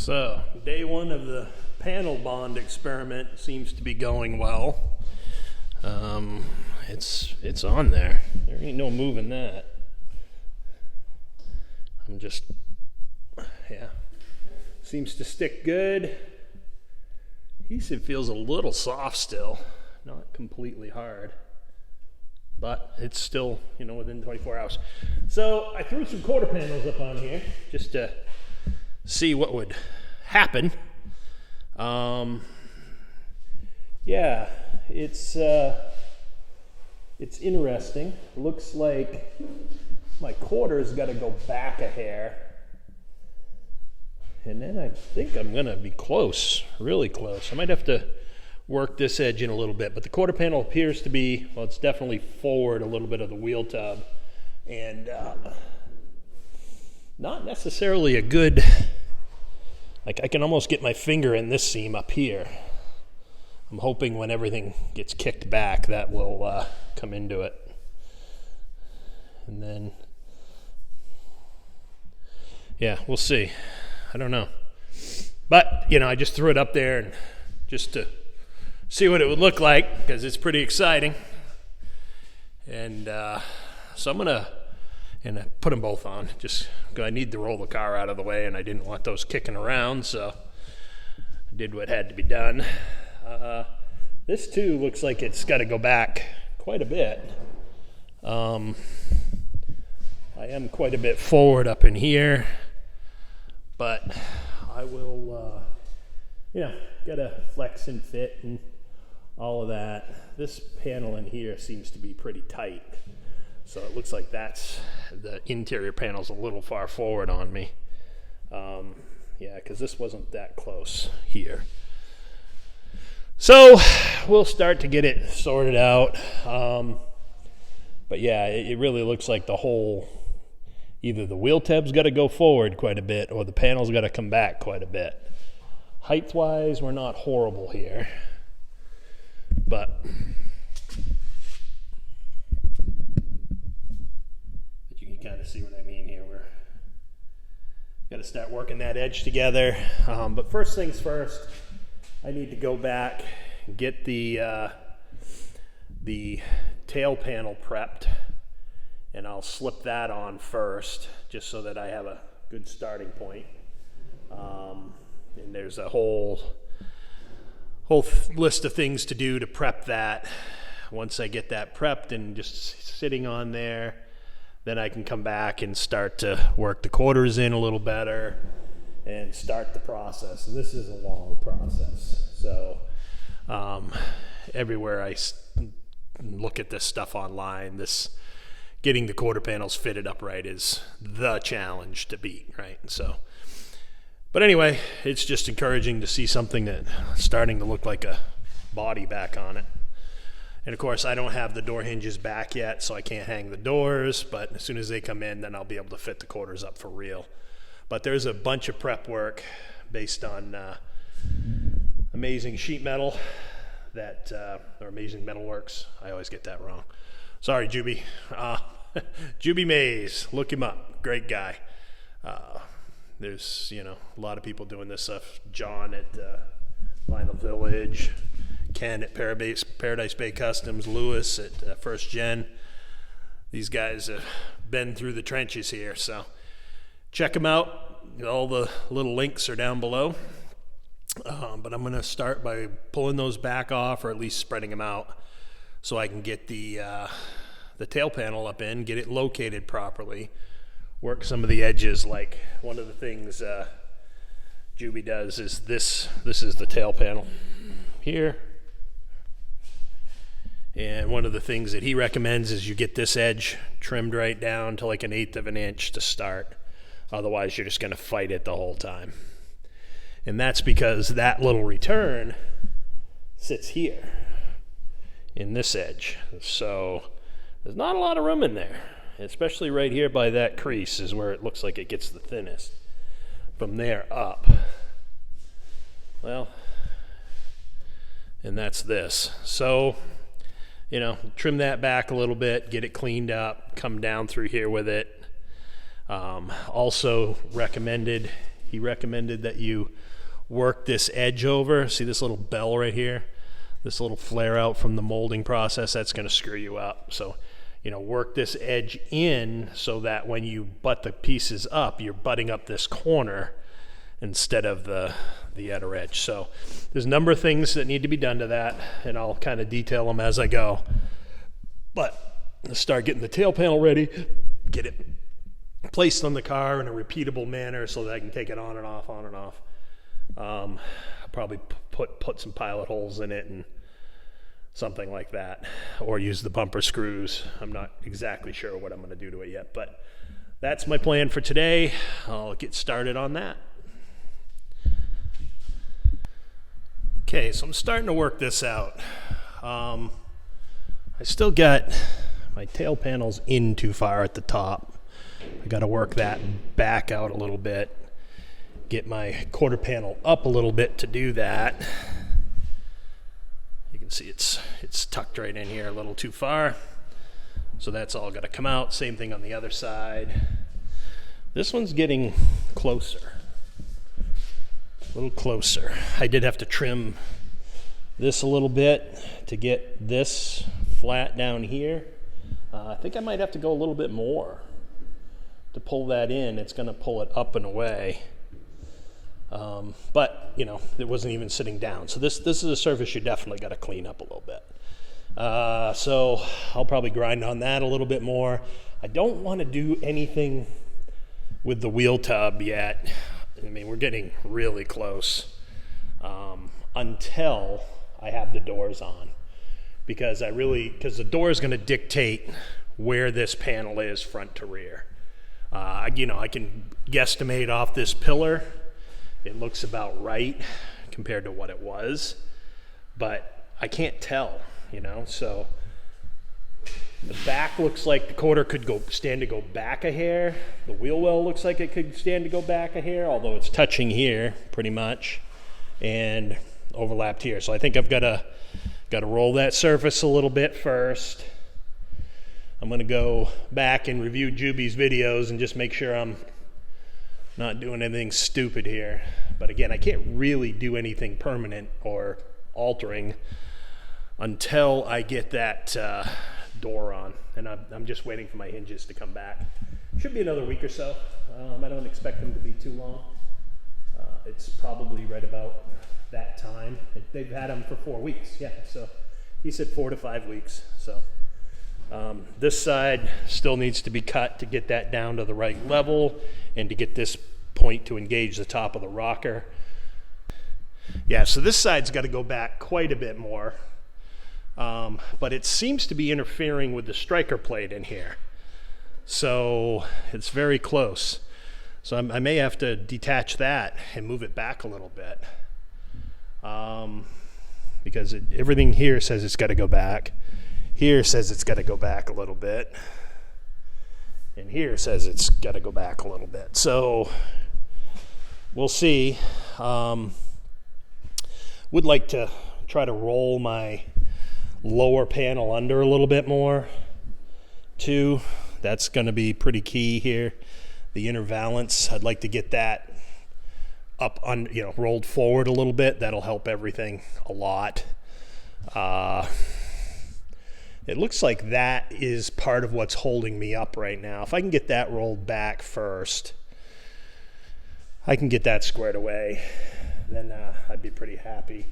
So, day one of the panel bond experiment seems to be going well. It's on there. There ain't no moving that. Seems to stick good. Adhesive feels a little soft still, not completely hard, but it's still, within 24 hours. So I threw some quarter panels up on here just to see what would happen. It's interesting. Looks like my quarter's got to go back a hair. And then I think I'm going to be close, really close. I might have to work this edge in a little bit, but the quarter panel appears to be, well, it's definitely forward a little bit of the wheel tub. And not necessarily a good, like I can almost get my finger in this seam up here. I'm hoping when everything gets kicked back that will come into it. And then, yeah, we'll see. I don't know. But, I just threw it up there and just to see what it would look like because it's pretty exciting. And so I'm going to put them both on. Just I need to roll the car out of the way and I didn't want those kicking around, so I did what had to be done. This too looks like it's got to go back quite a bit. I am quite a bit forward up in here, but I will, gotta flex and fit and all of that. This panel in here seems to be pretty tight, so it looks like that's the interior panel's a little far forward on me. Because this wasn't that close here. So we'll start to get it sorted out. But yeah, it really looks like the whole, either the wheel tab's got to go forward quite a bit or the panel's got to come back quite a bit. Height-wise, we're not horrible here. But you can kind of see what I mean here. We're got to start working that edge together. But first things first, I need to go back and get the tail panel prepped, and I'll slip that on first just so that I have a good starting point. And there's a whole list of things to do to prep that. Once I get that prepped and just sitting on there, then I can come back and start to work the quarters in a little better and start the process. And this is a long process. So everywhere I look at this stuff online, getting the quarter panels fitted up right is the challenge to beat, right? So, but anyway, it's just encouraging to see something that's starting to look like a body back on it. And of course, I don't have the door hinges back yet, so I can't hang the doors, but as soon as they come in, then I'll be able to fit the quarters up for real. But there's a bunch of prep work based on Amazing Sheet Metal, or Amazing Metal Works. I always get that wrong. Sorry, Juby. Juby Mays, look him up. Great guy. There's, a lot of people doing this stuff. John at Vinyl Village, Ken at Paradise Bay Customs, Lewis at First Gen. These guys have been through the trenches here, so check them out. All the little links are down below. But I'm going to start by pulling those back off, or at least spreading them out, so I can get the tail panel up in, get it located properly, work some of the edges. Like one of the things Juby does is this is the tail panel here. And one of the things that he recommends is you get this edge trimmed right down to like 1/8 of an inch to start. Otherwise, you're just going to fight it the whole time. And that's because that little return sits here in this edge. So there's not a lot of room in there, especially right here by that crease is where it looks like it gets the thinnest. From there up, well, and that's this. So, trim that back a little bit, get it cleaned up, come down through here with it. Also recommended he recommended that you work this edge over. See this little bell right here? This little flare out from the molding process, that's going to screw you up. So, you know, work this edge in so that when you butt the pieces up, you're butting up this corner instead of the outer edge. So there's a number of things that need to be done to that, and I'll kind of detail them as I go. But let's start getting the tail panel ready, get it placed on the car in a repeatable manner so that I can take it on and off, on and off. I'll probably put some pilot holes in it and something like that, or use the bumper screws. I'm not exactly sure what I'm going to do to it yet, but that's my plan for today. I'll get started on that. Okay, so I'm starting to work this out. I still got my tail panels in too far at the top. I got to work that back out a little bit. Get my quarter panel up a little bit to do that. You can see it's tucked right in here a little too far. So that's all got to come out. Same thing on the other side. This one's getting closer. A little closer. I did have to trim this a little bit to get this flat down here. I think I might have to go a little bit more to pull that in. It's going to pull it up and away. But, you know, it wasn't even sitting down. So this is a surface you definitely got to clean up a little bit. So I'll probably grind on that a little bit more. I don't want to do anything with the wheel tub yet. I mean, we're getting really close until I have the doors on. Because the door is going to dictate where this panel is front to rear. You know, I can guesstimate off this pillar. It looks about right compared to what it was, but I can't tell, you know. So the back looks like the quarter could stand to go back a hair. The wheel well looks like it could stand to go back a hair, although it's touching here pretty much and overlapped here. So I think I've got to roll that surface a little bit first. I'm going to go back and review Juby's videos and just make sure I'm not doing anything stupid here. But again, I can't really do anything permanent or altering until I get that door on. And I'm just waiting for my hinges to come back. Should be another week or so. I don't expect them to be too long. It's probably right about that time. They've had them for 4 weeks. Yeah, so he said 4 to 5 weeks. So this side still needs to be cut to get that down to the right level and to get this point to engage the top of the rocker. Yeah, so this side's got to go back quite a bit more, but it seems to be interfering with the striker plate in here. So it's very close. So I may have to detach that and move it back a little bit. Because everything here says it's got to go back. Here says it's got to go back a little bit. And here says it's got to go back a little bit. So we'll see. Would like to try to roll my lower panel under a little bit more too. That's going to be pretty key here. The inner valance, I'd like to get that up on, you know, rolled forward a little bit. That'll help everything a lot. It looks like that is part of what's holding me up right now. If I can get that rolled back first, I can get that squared away, then I'd be pretty happy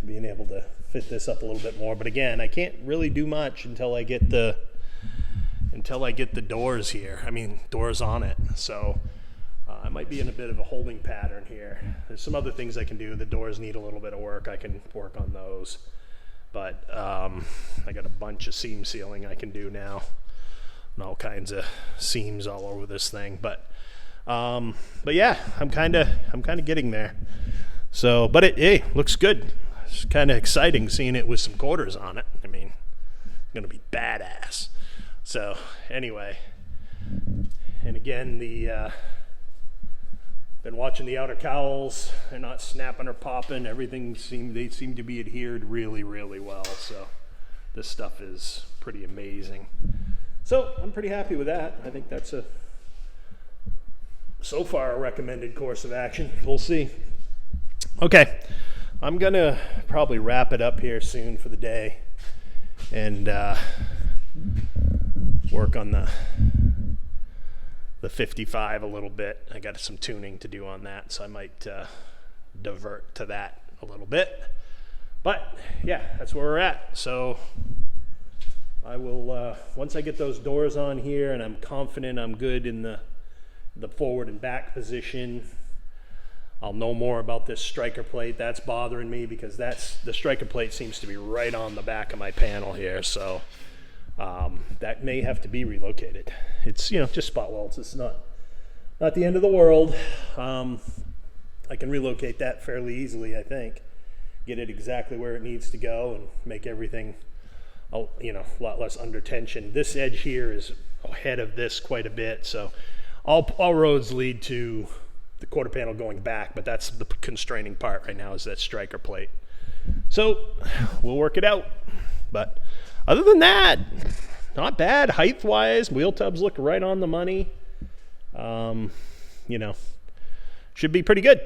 being able to fit this up a little bit more. But again, I can't really do much until I get the doors here. I mean, doors on it. So I might be in a bit of a holding pattern here. There's some other things I can do. The doors need a little bit of work. I can work on those. But I got a bunch of seam sealing I can do now, and all kinds of seams all over this thing. But yeah, I'm kind of getting there. So, but it looks good. It's kind of exciting seeing it with some quarters on it. I mean, it's gonna be badass. So anyway, and again, been watching the outer cowls. They're not snapping or popping. They seem to be adhered really, really well. So this stuff is pretty amazing. So I'm pretty happy with that. I think that's so far a recommended course of action. We'll see. Okay, I'm gonna probably wrap it up here soon for the day and work on the 55 a little bit. I got some tuning to do on that, so I might divert to that a little bit. But yeah, that's where we're at. So I will, once I get those doors on here and I'm confident I'm good in the forward and back position, I'll know more about this striker plate. That's bothering me because the striker plate seems to be right on the back of my panel here. So that may have to be relocated. It's, just spot welds. It's not the end of the world. I can relocate that fairly easily, I think. Get it exactly where it needs to go and make everything, a lot less under tension. This edge here is ahead of this quite a bit, so all roads lead to the quarter panel going back, but that's the constraining part right now, is that striker plate. So we'll work it out. But other than that, not bad height-wise. Wheel tubs look right on the money. Should be pretty good.